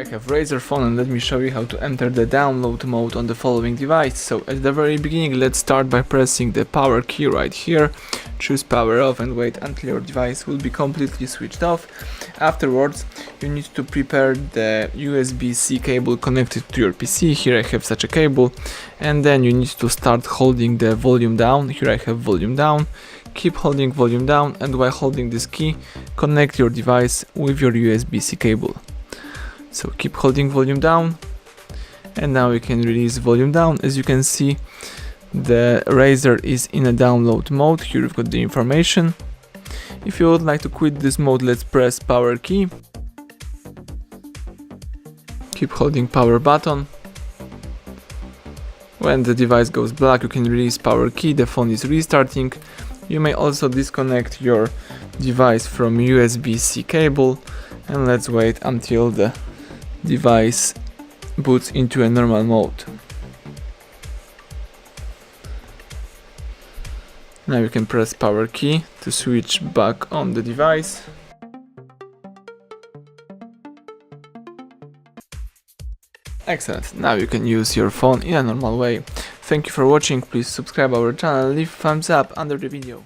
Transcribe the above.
I have RAZER phone and let me show you how to enter the download mode on the following device. So at the very beginning, let's start by pressing the power key right here, choose power off and wait until your device will be completely switched off. Afterwards, you need to prepare the USB-C cable connected to your PC. Here I have such a cable, and then you need to start holding the volume down. Here I have volume down. Keep holding volume down, and while holding this key, connect your device with your USB-C cable. So keep holding volume down, and now you can release volume down. As you can see, the RAZER is in a download mode. Here you've got the information. If you would like to quit this mode, let's press power key. Keep holding power button. When the device goes black, you can release power key. The phone is restarting. You may also disconnect your device from USB-C cable, and let's wait until the device boots into a normal mode. Now you can press power key to switch back on the device. Excellent, now you can use your phone in a normal way. Thank you for watching, please subscribe our channel, leave thumbs up under the video.